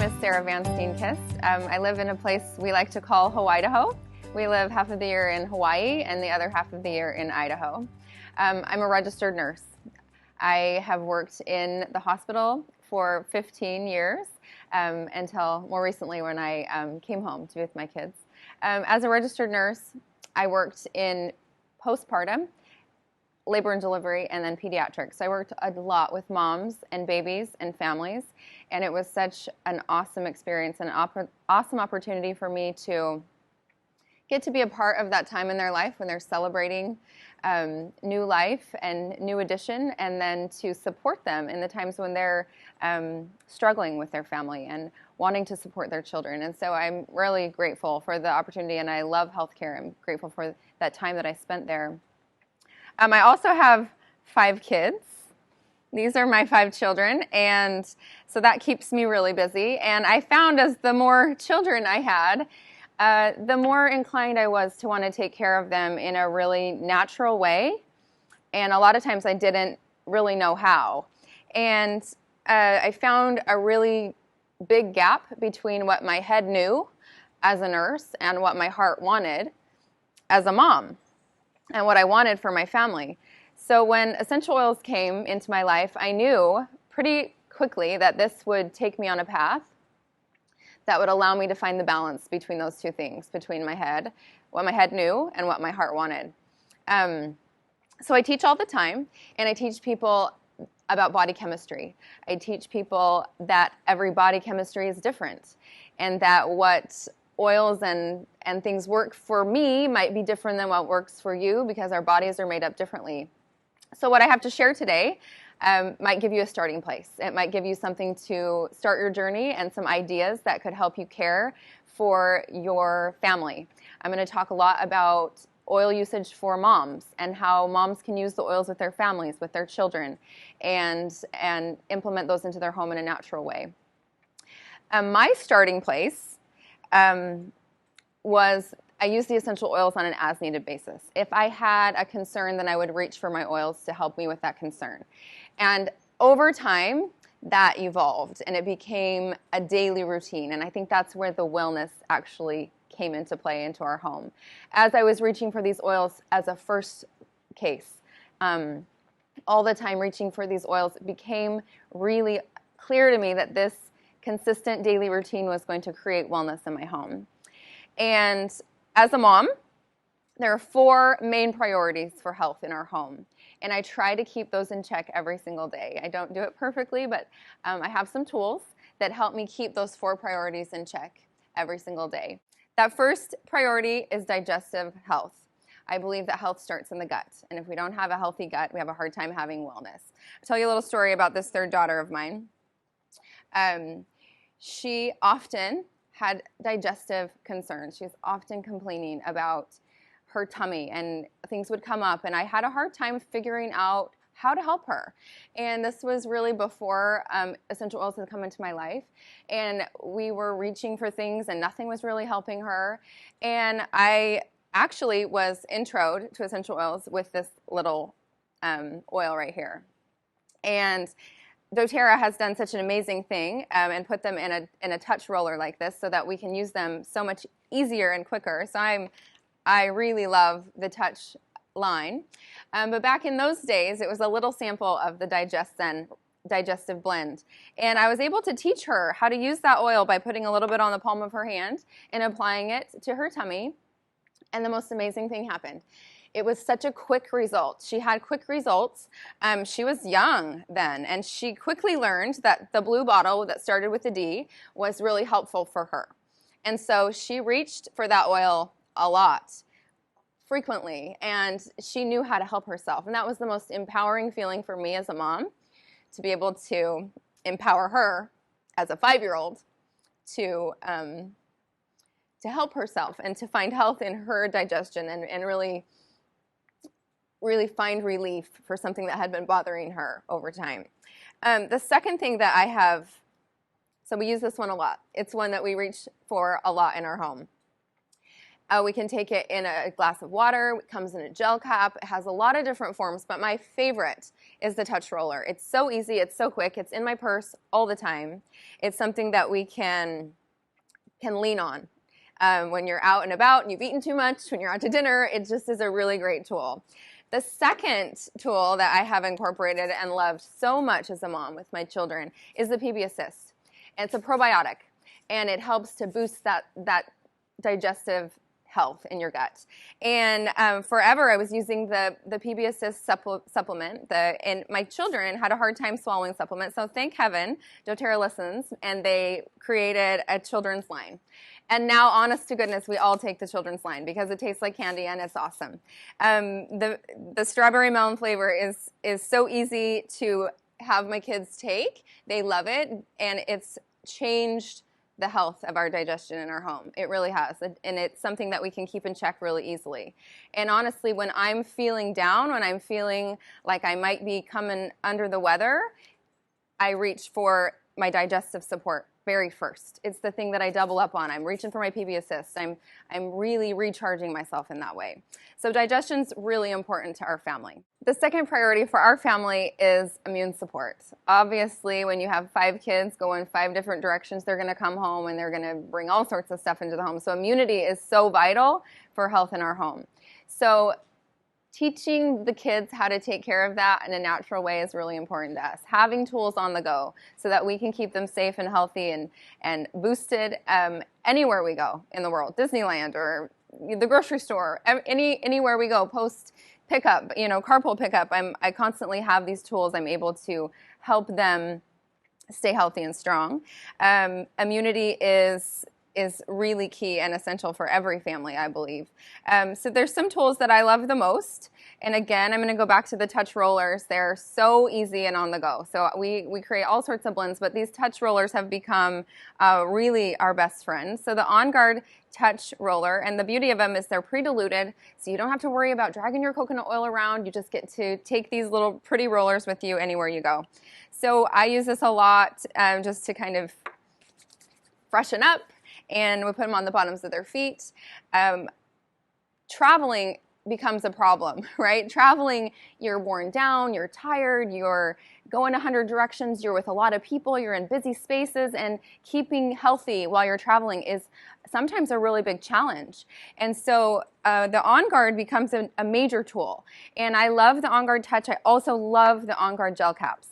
is Sarah Vansteenkiste. I live in a place we like to call Hawaii-Idaho. We live half of the year in Hawaii and the other half of the year in Idaho. I'm a registered nurse. I have worked in the hospital for 15 years until more recently when I came home to be with my kids. As a registered nurse, I worked in postpartum, labor and delivery, and then pediatrics. So I worked a lot with moms and babies and families, and it was such an awesome experience and an awesome opportunity for me to get to be a part of that time in their life when they're celebrating new life and new addition, and then to support them in the times when they're struggling with their family and wanting to support their children. And so I'm really grateful for the opportunity, and I love healthcare. I'm grateful for that time that I spent there. I also have 5 kids. These are my 5 children, and so that keeps me really busy. And I found as the more children I had, the more inclined I was to want to take care of them in a really natural way. And a lot of times I didn't really know how. And I found a really big gap between what my head knew as a nurse and what my heart wanted as a mom, and what I wanted for my family. So when essential oils came into my life, I knew pretty quickly that this would take me on a path that would allow me to find the balance between those two things, between my head, what my head knew, and what my heart wanted. So I teach all the time, and I teach people about body chemistry. I teach people that every body chemistry is different, and that what oils and things work for me might be different than what works for you, because our bodies are made up differently. So what I have to share today might give you a starting place. It might give you something to start your journey and some ideas that could help you care for your family. I'm going to talk a lot about oil usage for moms and how moms can use the oils with their families, with their children, and implement those into their home in a natural way. My starting place was I used the essential oils on an as-needed basis. If I had a concern, then I would reach for my oils to help me with that concern. And over time, that evolved, and it became a daily routine. And I think that's where the wellness actually came into play into our home. As I was reaching for these oils as a first case, all the time reaching for these oils, it became really clear to me that this consistent daily routine was going to create wellness in my home. And as a mom, there are 4 main priorities for health in our home. And I try to keep those in check every single day. I don't do it perfectly, but I have some tools that help me keep those 4 priorities in check every single day. That first priority is digestive health. I believe that health starts in the gut. And if we don't have a healthy gut, we have a hard time having wellness. I'll tell you a little story about this 3rd daughter of mine. She often had digestive concerns. She was often complaining about her tummy, and things would come up, and I had a hard time figuring out how to help her. And this was really before essential oils had come into my life, and we were reaching for things and nothing was really helping her. And I actually was introed to essential oils with this little oil right here. And doTERRA has done such an amazing thing and put them in a touch roller like this so that we can use them so much easier and quicker. So I really love the touch line. But back in those days, it was a little sample of the digestive blend. And I was able to teach her how to use that oil by putting a little bit on the palm of her hand and applying it to her tummy. And the most amazing thing happened. It was such a quick result. She had quick results. She was young then, and she quickly learned that the blue bottle that started with a D was really helpful for her. And so she reached for that oil a lot, frequently, and she knew how to help herself. And that was the most empowering feeling for me as a mom, to be able to empower her as a 5-year-old to help herself and to find health in her digestion and really find relief for something that had been bothering her over time. The second thing that I have, so we use this one a lot. It's one that we reach for a lot in our home. We can take it in a glass of water. It comes in a gel cap. It has a lot of different forms, but my favorite is the touch roller. It's so easy. It's so quick. It's in my purse all the time. It's something that we can lean on when you're out and about and you've eaten too much, when you're out to dinner. It just is a really great tool. The second tool that I have incorporated and loved so much as a mom with my children is the PB Assist. It's a probiotic, and it helps to boost that digestive health in your gut. And forever I was using the PB Assist supplement, and my children had a hard time swallowing supplements, so thank heaven doTERRA listens, and they created a children's line. And now, honest to goodness, we all take the children's line because it tastes like candy and it's awesome. The strawberry melon flavor is so easy to have my kids take. They love it, and it's changed the health of our digestion in our home. It really has, and it's something that we can keep in check really easily. And honestly, when I'm feeling down, when I'm feeling like I might be coming under the weather, I reach for my digestive support very first. It's the thing that I double up on. I'm reaching for my PB Assist. I'm really recharging myself in that way. So digestion's really important to our family. The second priority for our family is immune support. Obviously, when you have 5 kids going 5 different directions, they're going to come home and they're going to bring all sorts of stuff into the home. So immunity is so vital for health in our home. So teaching the kids how to take care of that in a natural way is really important to us. Having tools on the go so that we can keep them safe and healthy and boosted anywhere we go in the world, Disneyland or the grocery store, anywhere we go, post pickup, carpool pickup. I constantly have these tools. I'm able to help them stay healthy and strong. Immunity is really key and essential for every family, I believe. So there's some tools that I love the most. And again, I'm going to go back to the touch rollers. They're so easy and on the go. So we create all sorts of blends, but these touch rollers have become really our best friend. So the On Guard touch roller, and the beauty of them is they're pre-diluted, so you don't have to worry about dragging your coconut oil around. You just get to take these little pretty rollers with you anywhere you go. So I use this a lot just to kind of freshen up, and we put them on the bottoms of their feet. Traveling becomes a problem, right? Traveling, you're worn down, you're tired, you're going 100 directions, you're with a lot of people, you're in busy spaces, and keeping healthy while you're traveling is sometimes a really big challenge. And so the On Guard becomes a major tool. And I love the On Guard Touch. I also love the On Guard gel caps.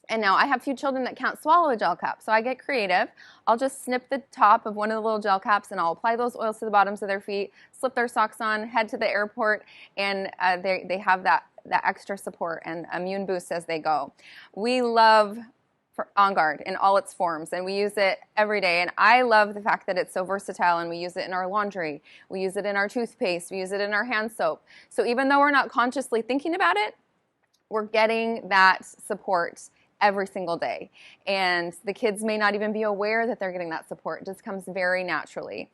And now I have a few children that can't swallow a gel cap, so I get creative. I'll just snip the top of one of the little gel caps and I'll apply those oils to the bottoms of their feet, slip their socks on, head to the airport, and they have that extra support and immune boost as they go. We love On Guard in all its forms, and we use it every day. And I love the fact that it's so versatile, and we use it in our laundry, we use it in our toothpaste, we use it in our hand soap. So even though we're not consciously thinking about it, we're getting that support every single day. And the kids may not even be aware that they're getting that support. It just comes very naturally.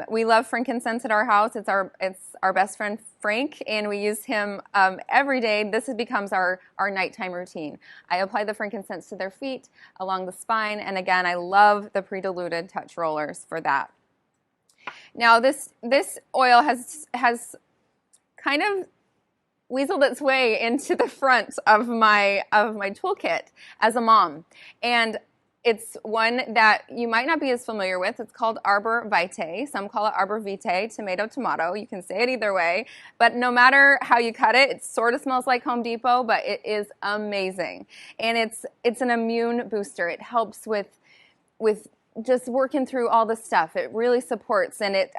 We love frankincense at our house. It's our best friend Frank, and we use him every day. This becomes our nighttime routine. I apply the frankincense to their feet, along the spine, and again, I love the pre-diluted touch rollers for that. Now this oil has kind of weaseled its way into the front of my toolkit as a mom, and it's one that you might not be as familiar with. It's called Arbor Vitae. Some call it Arbor Vitae, tomato. You can say it either way, but no matter how you cut it, it sort of smells like Home Depot, but it is amazing, and it's an immune booster. It helps with just working through all the stuff. It really supports, and it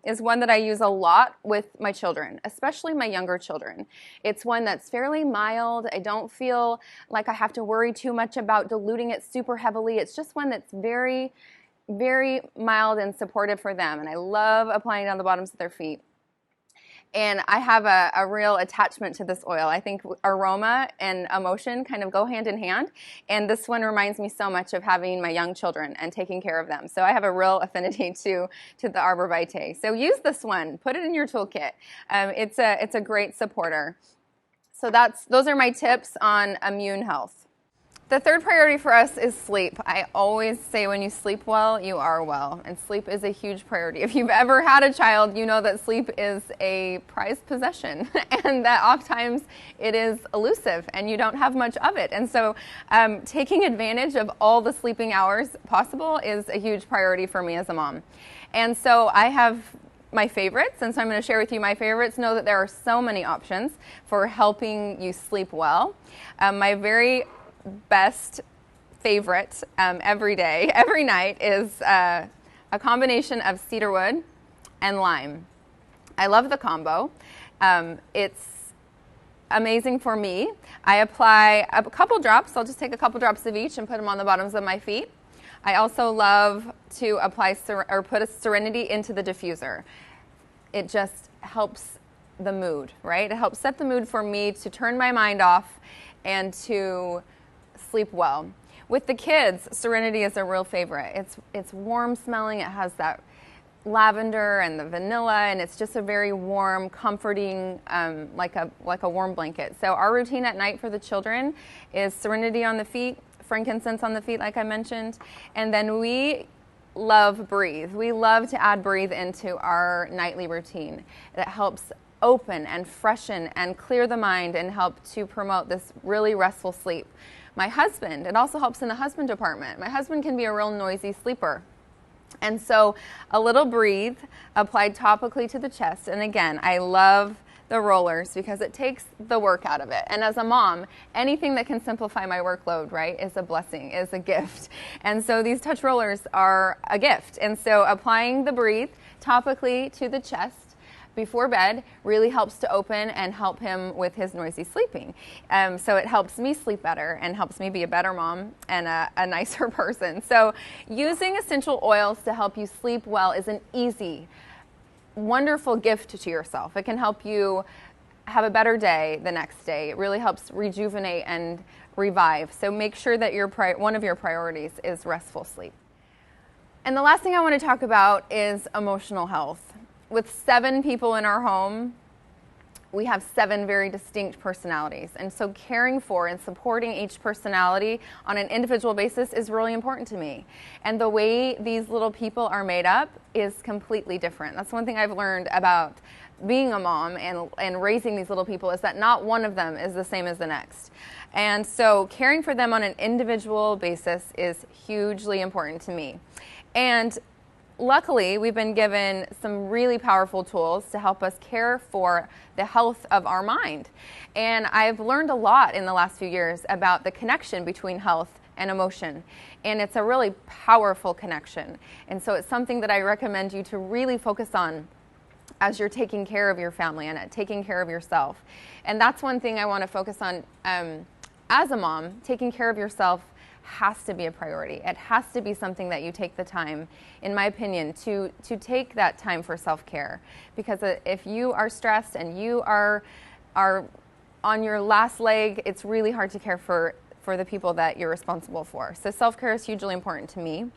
is one that I use a lot with my children, especially my younger children. It's one that's fairly mild. I don't feel like I have to worry too much about diluting it super heavily. It's just one that's very, very mild and supportive for them, and I love applying it on the bottoms of their feet. And I have a real attachment to this oil. I think aroma and emotion kind of go hand in hand. And this one reminds me so much of having my young children and taking care of them. So I have a real affinity to the Arbor Vitae. So use this one. Put it in your toolkit. It's a great supporter. So those are my tips on immune health. The third priority for us is sleep. I always say when you sleep well, you are well. And sleep is a huge priority. If you've ever had a child, you know that sleep is a prized possession and that oftentimes it is elusive and you don't have much of it. And so taking advantage of all the sleeping hours possible is a huge priority for me as a mom. And so I have my favorites, and so I'm going to share with you my favorites. Know that there are so many options for helping you sleep well. My very best favorite every night is a combination of cedarwood and lime. I love the combo. It's amazing for me. I apply a couple drops. I'll just take a couple drops of each and put them on the bottoms of my feet. I also love to apply put a Serenity into the diffuser. It just helps the mood, right? It helps set the mood for me to turn my mind off and to sleep well. With the kids, Serenity is a real favorite. It's warm smelling. It has that lavender and the vanilla, and it's just a very warm, comforting, like a warm blanket. So our routine at night for the children is Serenity on the feet, frankincense on the feet, like I mentioned, and then we love Breathe. We love to add Breathe into our nightly routine. That helps open and freshen and clear the mind and help to promote this really restful sleep. My husband, it also helps in the husband department. My husband can be a real noisy sleeper. And so a little Breathe applied topically to the chest. And again, I love the rollers because it takes the work out of it. And as a mom, anything that can simplify my workload, right, is a blessing, is a gift. And so these touch rollers are a gift. And so applying the Breathe topically to the chest before bed really helps to open and help him with his noisy sleeping. So it helps me sleep better and helps me be a better mom and a nicer person. So using essential oils to help you sleep well is an easy, wonderful gift to yourself. It can help you have a better day the next day. It really helps rejuvenate and revive. So make sure that one of your priorities is restful sleep. And the last thing I want to talk about is emotional health. With 7 people in our home, we have 7 very distinct personalities. And so caring for and supporting each personality on an individual basis is really important to me. And the way these little people are made up is completely different. That's one thing I've learned about being a mom and raising these little people is that not one of them is the same as the next. And so caring for them on an individual basis is hugely important to me. And luckily, we've been given some really powerful tools to help us care for the health of our mind. And I've learned a lot in the last few years about the connection between health and emotion. And it's a really powerful connection. And so it's something that I recommend you to really focus on as you're taking care of your family and taking care of yourself. And that's one thing I want to focus on as a mom. Taking care of yourself has to be a priority. It has to be something that you take the time, in my opinion, to take that time for self-care. Because if you are stressed and you are on your last leg, it's really hard to care for the people that you're responsible for. So self-care is hugely important to me.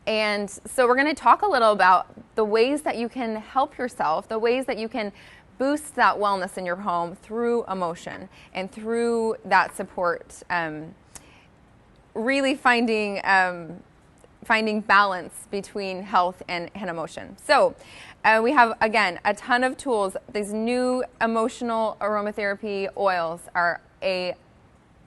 And so we're going to talk a little about the ways that you can help yourself, the ways that you can boost that wellness in your home through emotion and through that support. Really finding balance between health and emotion. So we have, again, a ton of tools. These new emotional aromatherapy oils are a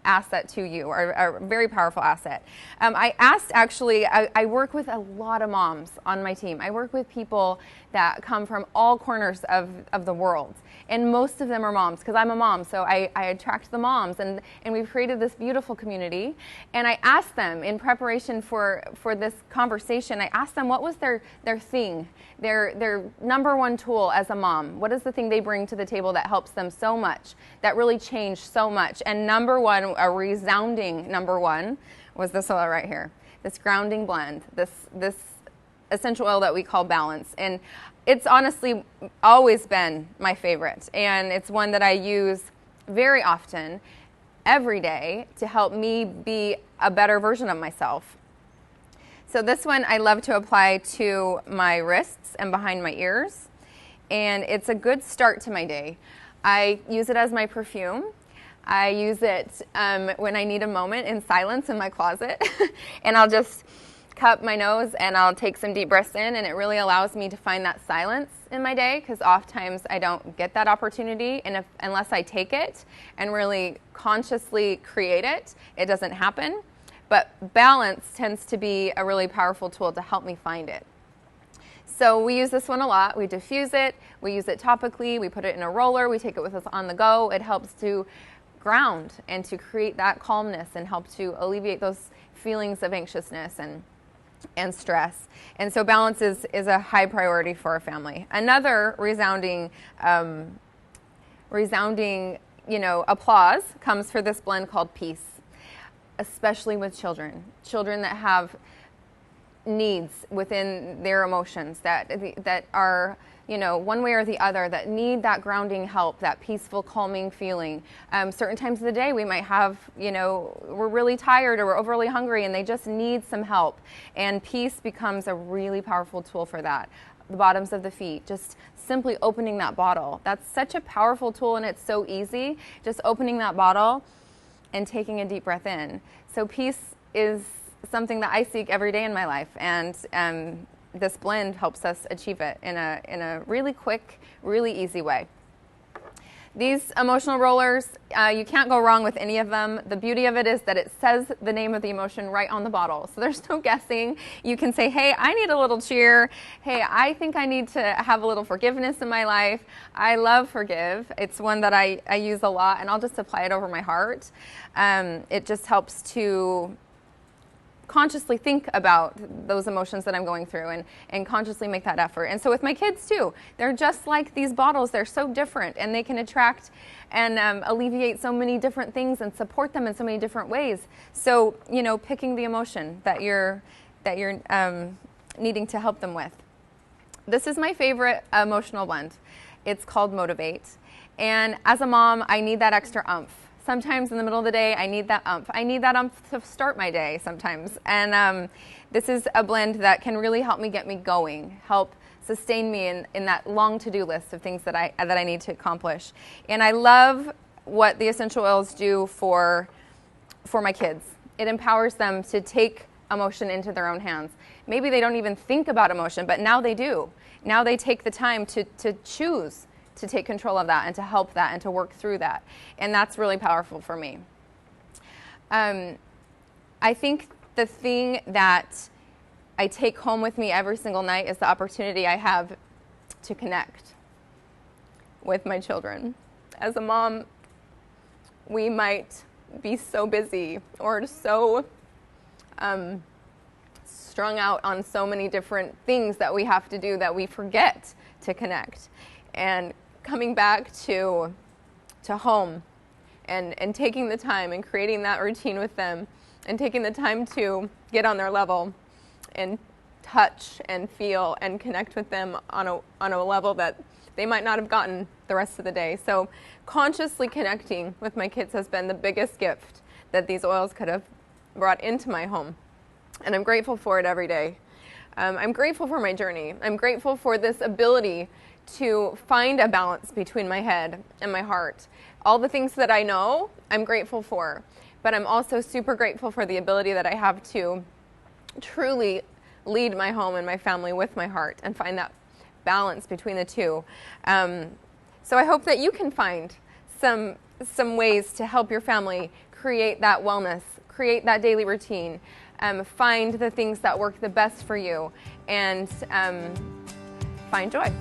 asset to you, or a very powerful asset. I work with a lot of moms on my team. I work with people that come from all corners of the world. And most of them are moms, because I'm a mom, so I attract the moms, and we've created this beautiful community. And I asked them, in preparation for this conversation, I asked them what was their thing, their number one tool as a mom. What is the thing they bring to the table that helps them so much, that really changed so much? And number one, a resounding number one, was this oil right here, this grounding blend, this essential oil that we call Balance. And it's honestly always been my favorite, and it's one that I use very often, every day, to help me be a better version of myself. So this one I love to apply to my wrists and behind my ears, and it's a good start to my day. I use it as my perfume. I use it when I need a moment in silence in my closet, and I'll just cup my nose and I'll take some deep breaths in, and it really allows me to find that silence in my day, because oftentimes I don't get that opportunity, and unless I take it and really consciously create it, it doesn't happen. But balance tends to be a really powerful tool to help me find it. So we use this one a lot. We diffuse it, we use it topically, we put it in a roller, we take it with us on the go. It helps to ground and to create that calmness and help to alleviate those feelings of anxiousness and stress. And so balance is a high priority for our family. Another resounding applause comes for this blend called peace, especially with children that have needs within their emotions that are, one way or the other, that need that grounding help, that peaceful, calming feeling. Certain times of the day we might have, we're really tired or we're overly hungry and they just need some help. And peace becomes a really powerful tool for that. The bottoms of the feet, just simply opening that bottle. That's such a powerful tool, and it's so easy. Just opening that bottle and taking a deep breath in. So peace is something that I seek every day in my life, and this blend helps us achieve it in a really quick, really easy way. These emotional rollers, you can't go wrong with any of them. The beauty of it is that it says the name of the emotion right on the bottle, so there's no guessing. You can say, hey, I need a little cheer. Hey, I think I need to have a little forgiveness in my life. I love forgive. It's one that I use a lot, and I'll just apply it over my heart. It just helps to consciously think about those emotions that I'm going through and consciously make that effort. And so with my kids too, they're just like these bottles. They're so different, and they can attract and alleviate so many different things and support them in so many different ways. So, picking the emotion that you're needing to help them with. This is my favorite emotional blend. It's called Motivate. And as a mom, I need that extra oomph. Sometimes in the middle of the day, I need that oomph. I need that oomph to start my day sometimes. And this is a blend that can really help me get me going, help sustain me in that long to-do list of things that I need to accomplish. And I love what the essential oils do for my kids. It empowers them to take emotion into their own hands. Maybe they don't even think about emotion, but now they do. Now they take the time to choose to take control of that and to help that and to work through that. And that's really powerful for me. I think the thing that I take home with me every single night is the opportunity I have to connect with my children. As a mom, we might be so busy or so strung out on so many different things that we have to do that we forget to connect. And coming back to home and taking the time and creating that routine with them and taking the time to get on their level and touch and feel and connect with them on a level that they might not have gotten the rest of the day. So consciously connecting with my kids has been the biggest gift that these oils could have brought into my home. And I'm grateful for it every day. I'm grateful for my journey. I'm grateful for this ability to find a balance between my head and my heart. All the things that I know, I'm grateful for. But I'm also super grateful for the ability that I have to truly lead my home and my family with my heart and find that balance between the two. So I hope that you can find some ways to help your family create that wellness, create that daily routine, find the things that work the best for you, and find joy.